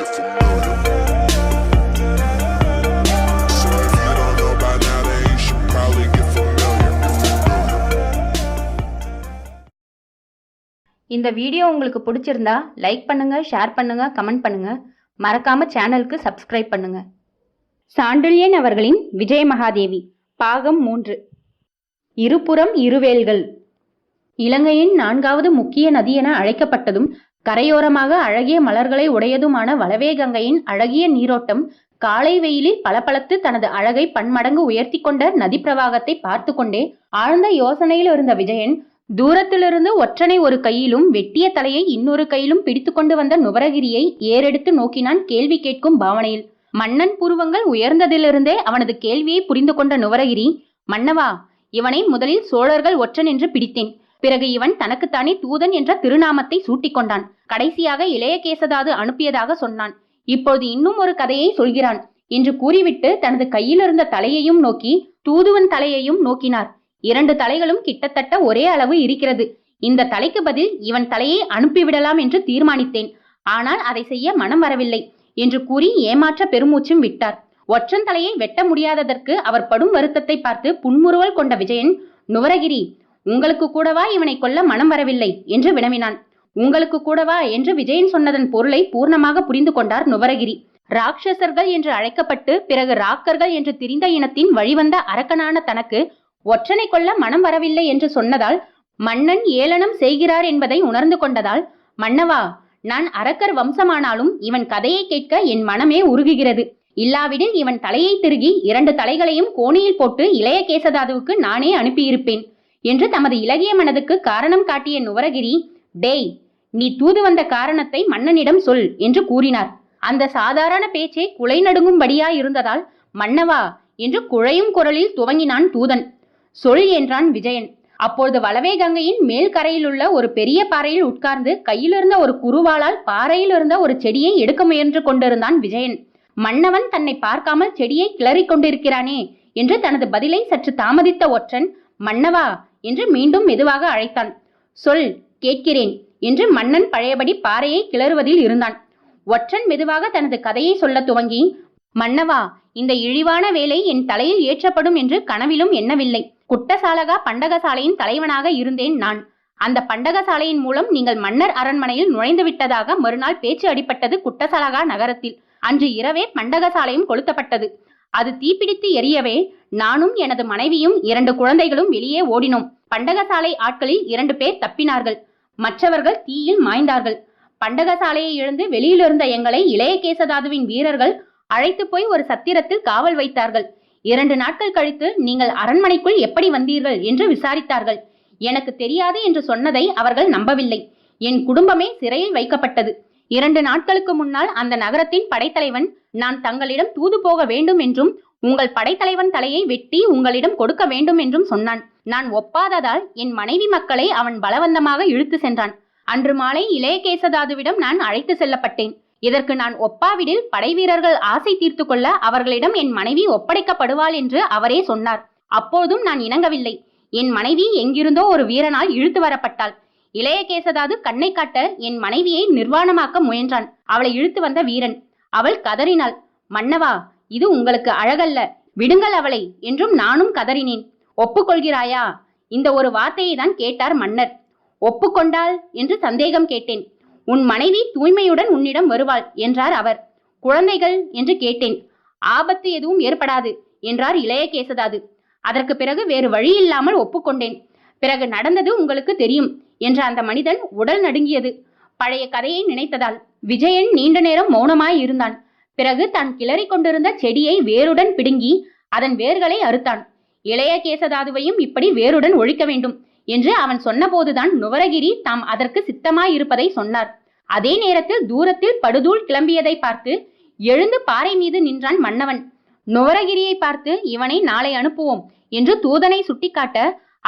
get familiar. So if you don't know by now, then you should probably get familiar. இந்த video உங்களுக்கு பிடிச்சிருந்தா like பண்ணுங்க, share பண்ணுங்க, comment பண்ணுங்க. மறக்காம சேனலுக்கு சப்ஸ்கிரைப் பண்ணுங்க. சாண்டில்யன் அவர்களின் விஜயமகாதேவி பாகம் 3. இருபுறம் இருவேல்கள். இலங்கையின் 4வது முக்கிய நதி என அழைக்கப்பட்டதும் கரையோரமாக அழகிய மலர்களை உடையதுமான வளவே கங்கையின் அழகிய நீரோட்டம் காலை வெயிலில் பளபளத்து தனது அழகை பன்மடங்கு உயர்த்தி கொண்ட நதி பிரவாகத்தை பார்த்து கொண்டே ஆழ்ந்த யோசனையில் இருந்த விஜயன் தூரத்திலிருந்து ஒற்றனை ஒரு கையிலும் வெட்டிய தலையை இன்னொரு கையிலும் பிடித்து கொண்டு வந்த நுவரகிரியை ஏறெடுத்து நோக்கினான் கேள்வி கேட்கும் பாவனையில். மன்னன் புருவங்கள் உயர்ந்ததிலிருந்தே அவனது கேள்வியை புரிந்து கொண்ட நுவரகிரி, மன்னவா, இவனை முதலில் சோழர்கள் ஒற்றன் என்று பிடித்தேன். பிறகு இவன் தனக்குத்தானே தூதன் என்ற திருநாமத்தை சூட்டிக்கொண்டான். கடைசியாக இளையகேசதாது அனுப்பியதாக சொன்னான். இப்போது இன்னும் ஒரு கதையை சொல்கிறான் என்று கூறிவிட்டு தனது கையிலிருந்த தலையையும் நோக்கி தூதுவன் தலையையும் நோக்கினார். 2 தலைகளும் கிட்டத்தட்ட ஒரே அளவு இருக்கிறது. இந்த தலைக்கு பதில் இவன் தலையை அனுப்பிவிடலாம் என்று தீர்மானித்தேன். ஆனால் அதை செய்ய மனம் வரவில்லை என்று கூறி ஏமாற்ற பெருமூச்சும் விட்டார். ஒற்றன் தலையை வெட்ட முடியாததற்கு அவர் படும் வருத்தத்தை பார்த்து புன்முறுவல் கொண்ட விஜயன், நுவரகிரி, உங்களுக்கு கூடவா இவனை கொல்ல மனம் வரவில்லை என்று வினவினான். உங்களுக்கு கூடவா என்று விஜயன் சொன்னதன் பொருளை பூர்ணமாக புரிந்து கொண்டார் நுவரகிரி. ராட்சசர்கள் என்று அழைக்கப்பட்டு பிறகு ராக்கர்கள் என்று திரிந்த இனத்தின் வழிவந்த அரக்கனான தனக்கு ஒற்றனை கொல்ல மனம் வரவில்லை என்று சொன்னதால் மன்னன் ஏளனம் செய்கிறார் என்பதை உணர்ந்து கொண்டதால், மன்னவா, நான் அரக்கர் வம்சமானாலும் இவன் கதையை கேட்க என் மனமே உருகுகிறது. இல்லாவிடில் இவன் தலையை திருகி 2 தலைகளையும் கோணியில் போட்டு இளையகேசதாதுவுக்கு நானே அனுப்பியிருப்பேன் என்று தமது இலகிய மனதுக்கு காரணம் காட்டிய நுவரகிரி, டேய், நீ தூது வந்த காரணத்தை மன்னனிடம் சொல் என்று கூறினார். அந்த சாதாரண பேச்சே குலை நடுங்கும்படியாயிருந்ததால், மன்னவா என்று குழையும் குரலில் துவங்கினான் தூதன். சொல் என்றான் விஜயன். அப்பொழுது வளவே கங்கையின் மேல் கரையில் உள்ள ஒரு பெரிய பாறையில் உட்கார்ந்து கையிலிருந்த ஒரு குறுவாளால் பாறையில் இருந்த ஒரு செடியை எடுக்க முயன்று கொண்டிருந்தான் விஜயன். மன்னவன் தன்னை பார்க்காமல் செடியை கிளறி கொண்டிருக்கிறானே என்று தனது பதிலை சற்று தாமதித்த ஒற்றன், மன்னவா என்று மீண்டும் மெதுவாக அழைத்தான். சொல், கேட்கிறேன் என்று மன்னன் பழையபடி பாறையை கிளறுவதில் இருந்தான். ஒற்றன் மெதுவாக தனது கதையை சொல்ல துவங்கி, மன்னவா, இந்த இழிவான வேலை என் தலையில் ஏற்றப்படும் என்று கனவிலும் எண்ணவில்லை. குட்டசாலகா பண்டகசாலையின் தலைவனாக இருந்தேன் நான். அந்த பண்டகசாலையின் மூலம் நீங்கள் மன்னர் அரண்மனையில் நுழைந்து விட்டதாக மறுநாள் பேச்சு அடிப்பட்டது குட்டசாலகா நகரத்தில். அன்று இரவே பண்டகசாலையும் கொளுத்தப்பட்டது. அது தீப்பிடித்து எரியவே நானும் எனது மனைவியும் 2 குழந்தைகளும் வெளியே ஓடினோம். பண்டகசாலை ஆட்களில் 2 பேர் தப்பினார்கள். மற்றவர்கள் தீயில் மாய்ந்தார்கள். பண்டகசாலையை இழந்து வெளியிலிருந்த எங்களை இளையகேசதாதுவின் வீரர்கள் அழைத்து போய் ஒரு சத்திரத்தில் காவல் வைத்தார்கள். 2 நாட்கள் கழித்து நீங்கள் அரண்மனைக்குள் எப்படி வந்தீர்கள் என்று விசாரித்தார்கள். எனக்கு தெரியாது என்று சொன்னதை அவர்கள் நம்பவில்லை. என் குடும்பமே சிறையில் வைக்கப்பட்டது. 2 நாட்களுக்கு முன்னால் அந்த நகரத்தின் படைத்தலைவன் நான் தங்களிடம் தூது போக வேண்டும் என்றும் உங்கள் படைத்தலைவன் தலையை வெட்டி உங்களிடம் கொடுக்க வேண்டும் என்றும் சொன்னான். நான் ஒப்பாததால் என் மனைவி மக்களை அவன் பலவந்தமாக இழுத்து சென்றான். அன்று மாலை இளையகேசதாதுவிடம் நான் அழைத்து செல்லப்பட்டேன். இதற்கு நான் ஒப்பாவிடில் படை வீரர்கள் ஆசை தீர்த்து கொள்ள அவர்களிடம் என் மனைவி ஒப்படைக்கப்படுவாள் என்று அவரே சொன்னார். அப்போதும் நான் இணங்கவில்லை. என் மனைவி எங்கிருந்தோ ஒரு வீரனால் இழுத்து வரப்பட்டாள். இளையகேசதாது கண்ணை காட்ட என் மனைவியை நிர்வாணமாக்க முயன்றான் அவளை இழுத்து வந்த வீரன். அவள் கதறினாள், மன்னவா, இது உங்களுக்கு அழகல்ல, விடுங்கள் அவளை என்றும் நானும் கதறினேன். ஒப்புக்கொள்கிறாயா? இந்த ஒரு வார்த்தையை தான் கேட்டார் மன்னர். ஒப்புக்கொண்டாள் என்று சந்தேகம் கேட்டேன். உன் மனைவி தூய்மையுடன் உன்னிடம் வருவாள் என்றார் அவர். குழந்தைகள் என்று கேட்டேன். ஆபத்து எதுவும் ஏற்படாது என்றார் இளையகேசதாது. அதற்கு பிறகு வேறு வழியில்லாமல் ஒப்புக்கொண்டேன். பிறகு நடந்தது உங்களுக்கு தெரியும் என்ற அந்த மனிதன் உடல் நடுங்கியது. பழைய கதையை நினைத்ததால் விஜயன் நீண்ட நேரம் மௌனமாய் இருந்தான். பிறகு தான் கிளறி கொண்டிருந்த செடியை வேருடன் பிடுங்கி அதன் வேர்களை அறுத்தான். இளையகேசதாதுவையும் இப்படி வேருடன் ஒழிக்க வேண்டும் என்று அவன் சொன்னபோதுதான் நுவரகிரி தாம் அதற்கு சித்தமாயிருப்பதை சொன்னார். அதே நேரத்தில் தூரத்தில் படுதூள் கிளம்பியதை பார்த்து எழுந்து பாறை மீது நின்றான் மன்னவன். நுவரகிரியை பார்த்து இவனை நாளை அனுப்புவோம் என்று தூதனை சுட்டிக்காட்ட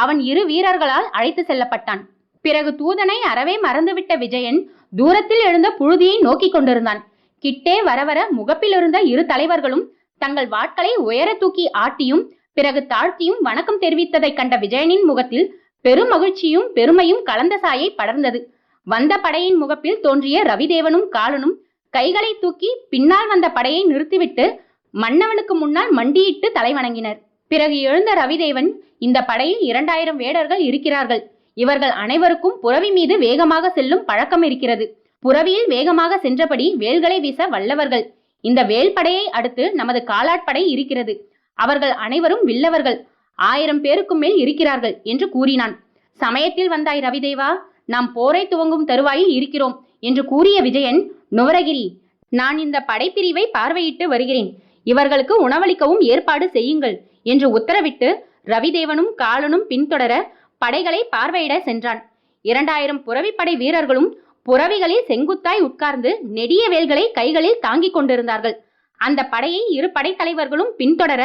அவன் 2 வீரர்களால் அழைத்து செல்லப்பட்டான். பிறகு தூதனை அறவே மறந்துவிட்ட விஜயன் தூரத்தில் எழுந்த புழுதியை நோக்கி கொண்டிருந்தான். கிட்டே வரவர முகப்பில் இருந்த 2 தலைவர்களும் தங்கள் வாட்களை உயர தூக்கி ஆட்டியும் பிறகு தாழ்த்தியும் வணக்கம் தெரிவித்ததை கண்ட விஜயனின் முகத்தில் பெரும் மகிழ்ச்சியும் பெருமையும் கலந்த சாயை படர்ந்தது. வந்த படையின் முகப்பில் தோன்றிய ரவிதேவனும் காலனும் கைகளை தூக்கி பின்னால் வந்த படையை நிறுத்திவிட்டு மன்னவனுக்கு முன்னால் மண்டியிட்டு தலை வணங்கினர். பிறகு எழுந்த ரவிதேவன், இந்த படையில் 2000 வேடர்கள் இருக்கிறார்கள். இவர்கள் அனைவருக்கும் புரவி மீது வேகமாக செல்லும் பழக்கம் இருக்கிறது. புரவியில் வேகமாக சென்றபடி வேல்களை வீச வல்லவர்கள். இந்த வேல் படையை அடுத்து நமது காலாட்படை இருக்கிறது. அவர்கள் அனைவரும் வில்லவர்கள். 1000 பேருக்கும் மேல் இருக்கிறார்கள் என்று கூறினான். சமயத்தில் வந்தாய் ரவிதேவா, நாம் போரை துவங்கும் தருவாயில் இருக்கிறோம் என்று கூறிய விஜயன், நுவரகிரி, நான் இந்த படைப்பிரிவை பார்வையிட்டு வருகிறேன். இவர்களுக்கு உணவளிக்கவும் ஏற்பாடு செய்யுங்கள் என்று உத்தரவிட்டு ரவிதேவனும் காலனும் பின்தொடர படைகளை பார்வையிட சென்றான். 2000 புரவிப்படை வீரர்களும் புரவிகளில் செங்குத்தாய் உட்கார்ந்து நெடிய வேல்களை கைகளில் தாங்கிக் கொண்டிருந்தார்கள். அந்த படையை 2 படைத்தலைவர்களும் பின்தொடர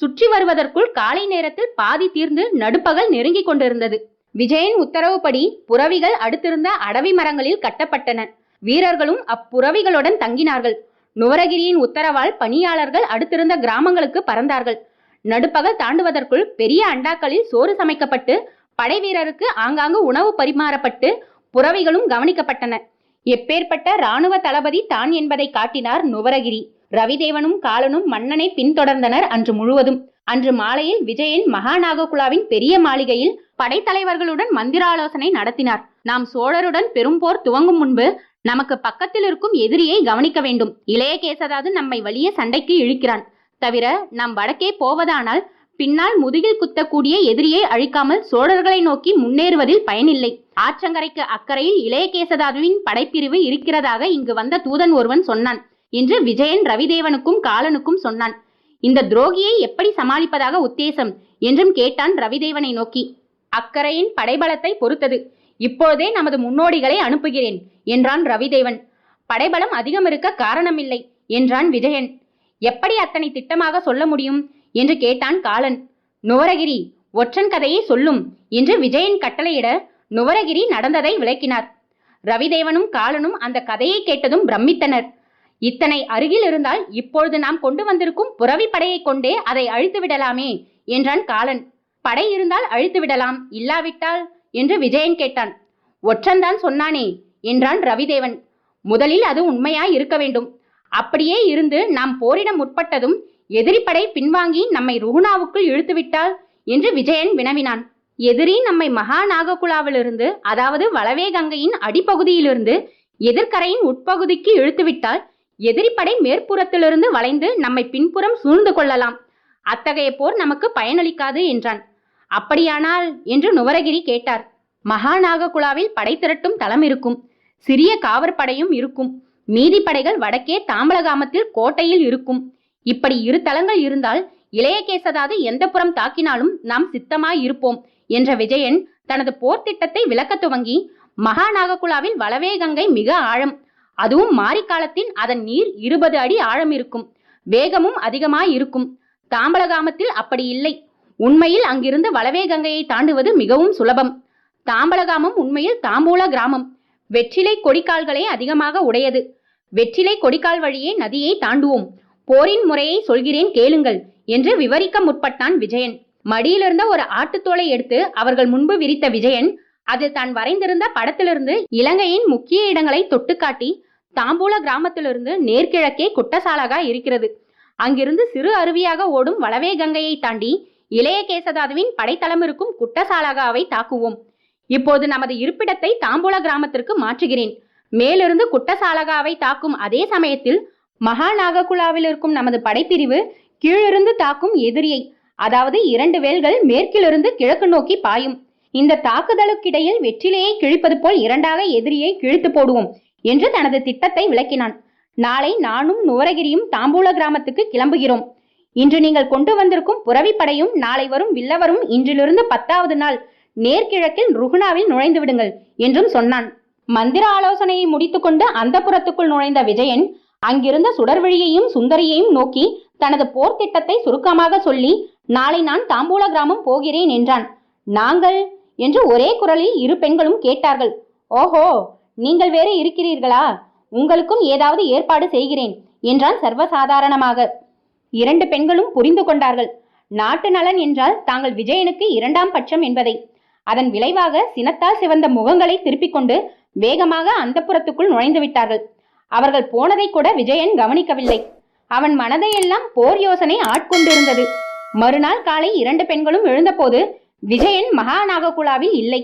சுற்றி வருவதற்குள் காலை நேரத்தில் பாதி தீர்ந்து நடுப்பகல் நெருங்கி கொண்டிருந்தது. விஜயன் உத்தரவுப்படி புரவிகள் அடுத்திருந்த அடவி மரங்களில் கட்டப்பட்டன. வீரர்களும் அப்புரவிகளுடன் தங்கினார்கள். நுவரகிரியின் உத்தரவால் பணியாளர்கள் அடுத்திருந்த கிராமங்களுக்கு பறந்தார்கள். நடுப்பகல் தாண்டுவதற்குள் பெரிய அண்டாக்களில் சோறு சமைக்கப்பட்டு படை வீரருக்கு ஆங்காங்கு உணவு பரிமாறப்பட்டு புரவிகளும் கவனிக்கப்பட்டன. எப்பேற்பட்ட இராணுவ தளபதி தான் என்பதை காட்டினார் நுவரகிரி. ரவிதேவனும் காலனும் மன்னனை பின்தொடர்ந்தனர் அன்று முழுவதும். அன்று மாலையில் விஜயன் மகாநாககுலாவின் பெரிய மாளிகையில் படைத்தலைவர்களுடன் மந்திராலோசனை நடத்தினார். நாம் சோழருடன் பெரும்போர் துவங்கும் முன்பு நமக்கு பக்கத்தில் இருக்கும் எதிரியை கவனிக்க வேண்டும். இளையகேசதாது நம்மை வலிய சண்டைக்கு இழுக்கிறான். தவிர நாம் வடக்கே போவதானால் பின்னால் முதுகில் குத்தக்கூடிய எதிரியை அழிக்காமல் சோழர்களை நோக்கி முன்னேறுவதில் பயனில்லை. ஆற்றங்கரைக்கு அக்கறையில் இளையகேசதாதுவின் படைப்பிரிவு இருக்கிறதாக இங்கு வந்த தூதன் ஒருவன் சொன்னான் என்று விஜயன் ரவிதேவனுக்கும் காலனுக்கும் சொன்னான். இந்த துரோகியை எப்படி சமாளிப்பதாக உத்தேசம் என்றும் கேட்டான் ரவிதேவனை நோக்கி. அக்கறையின் படைபலத்தை பொறுத்தது. இப்போதே நமது முன்னோடிகளை அனுப்புகிறேன் என்றான் ரவிதேவன். படைபலம் அதிகம் இருக்க காரணமில்லை என்றான் விஜயன். எப்படி அத்தனை திட்டமாக சொல்ல முடியும் என்று கேட்டான் காலன். நுவரகிரி, ஒற்றன் கதையை சொல்லும் என்று விஜயன் கட்டளையிட நுவரகிரி நடந்ததை விளக்கினார். ரவிதேவனும் காலனும் அந்த கதையை கேட்டதும் பிரமித்தனர். இத்தனை அருகில் இருந்தால் இப்பொழுது நாம் கொண்டு வந்திருக்கும் புரவி படையை கொண்டே அதை அழித்து விடலாமே என்றான் காலன். படை இருந்தால் அழித்து விடலாம், இல்லாவிட்டால் என்று விஜயன் கேட்டான். ஒற்றன்தான் சொன்னானே என்றான் ரவிதேவன். முதலில் அது உண்மையாய் இருக்க வேண்டும். அப்படியே இருந்து நாம் போரிட முற்பட்டதும் எதிரிப்படை பின்வாங்கி நம்மை ருகுணாவுக்குள் இழுத்துவிட்டால் என்று விஜயன் வினவினான். எதிரி நம்மை மகாநாககுலாவிலிருந்து, அதாவது வளவே கங்கையின் அடிப்பகுதியிலிருந்து எதிர்கரையின் உட்பகுதிக்கு இழுத்துவிட்டால் எதிரிப்படை மேற்புறத்திலிருந்து வளைந்து நம்மை பின்புறம் சூழ்ந்து கொள்ளலாம். அத்தகைய போர் நமக்கு பயனளிக்காது என்றான். அப்படியானால் என்று நுவரகிரி கேட்டார். மகாநாககுலாவில் படை திரட்டும் தளம் இருக்கும். சிறிய காவற்படையும் இருக்கும். மீதி படைகள் வடக்கே தாம்பலகாமத்தில் கோட்டையில் இருக்கும். இப்படி 2 தளங்கள் இருந்தால் இளையகேசதாது எந்த புறம் தாக்கினாலும் நாம் சித்தமாய் இருப்போம் என்ற விஜயன் தனது போர் திட்டத்தை விளக்க துவங்கி, மகாநாககுலாவில் வளவே கங்கை மிக ஆழம். அதுவும் மாரிக்காலத்தில் அதன் நீர் 20 அடி ஆழம் இருக்கும். வேகமும் அதிகமாய் இருக்கும். தாம்பலகாமத்தில் அப்படி இல்லை. உண்மையில் அங்கிருந்து வளவே கங்கையை தாண்டுவது மிகவும் சுலபம். தாம்பலகாமம் உண்மையில் தாம்பூல கிராமம். வெற்றிலை கொடிக்கால்களே அதிகமாக உடையது. வெற்றிலை கொடிக்கால் வழியே நதியை தாண்டுவோம். போரின் முறையை சொல்கிறேன் கேளுங்கள் என்று விவரிக்க முற்பட்டான் விஜயன். மடியிலிருந்த ஒரு ஆட்டுத்தோலை எடுத்து அவர்கள் முன்பு விரித்த விஜயன் அதில் தான் வரைந்திருந்த படத்திலிருந்து இலங்கையின் முக்கிய இடங்களை தொட்டு காட்டி, தாம்பூல கிராமத்திலிருந்து நேர்கிழக்கே குட்டசாலகா இருக்கிறது. அங்கிருந்து சிறு அருவியாக ஓடும் வளவே கங்கையை தாண்டி இளையகேசதாதுவின் படைத்தளம் இருக்கும் குட்டசாலகாவை தாக்குவோம். இப்போது நமது இருப்பிடத்தை தாம்பூல கிராமத்திற்கு மாற்றுகிறேன். மேலிருந்து குட்டசாலகாவை தாக்கும் அதே சமயத்தில் மகாநாககுலாவில் இருக்கும் நமது படைப்பிரிவு கீழிருந்து தாக்கும் எதிரியை, அதாவது 2 வேல்கள் மேற்கிலிருந்து கிழக்கு நோக்கி பாயும். இந்த தாக்குதலுக்கிடையில் வெற்றிலையை கிழிப்பது போல் 2ஆக எதிரியை கிழித்து போடுவோம் என்று தனது திட்டத்தை விளக்கினான். நாளை நானும் நுவரகிரியும் தாம்பூல கிராமத்துக்கு கிளம்புகிறோம். இன்று நீங்கள் கொண்டு வந்திருக்கும் புரவிப்படையும் நாளை வரும் வில்லவரும் இன்றிலிருந்து 10வது நாள் நேர்கிழக்கில் ருகுணாவில் நுழைந்து விடுங்கள் என்றும் சொன்னான். மந்திர ஆலோசனையை முடித்துக்கொண்டு அந்த புறத்துக்குள் நுழைந்த விஜயன் அங்கிருந்த சுடர்விழியையும் சுந்தரியையும் நோக்கி தனது போர் திட்டத்தை சுருக்கமாக சொல்லி, நாளை நான் தாம்பூல கிராமம் போகிறேன் என்றான். நாங்கள் என்று ஒரே குரலில் 2 பெண்களும் கேட்டார்கள். ஓஹோ, நீங்கள் வேறு இருக்கிறீர்களா? உங்களுக்கும் ஏதாவது ஏற்பாடு செய்கிறேன் என்றான் சர்வசாதாரணமாக. 2 பெண்களும் புரிந்து கொண்டார்கள். நாட்டு நலன் என்றால் தாங்கள் விஜயனுக்கு 2ஆம் பட்சம் என்பதை. அதன் விளைவாக சினத்தால் சிவந்த முகங்களை திருப்பிக் கொண்டு வேகமாக அந்த புறத்துக்குள் நுழைந்து விட்டார்கள். அவர்கள் போனதை கூட விஜயன் கவனிக்கவில்லை. அவன் மனதையெல்லாம் போர் யோசனை ஆட்கொண்டிருந்தது. மறுநாள் காலை 2 பெண்களும் எழுந்தபோது விஜயன் மகாநாககுலாவில் இல்லை.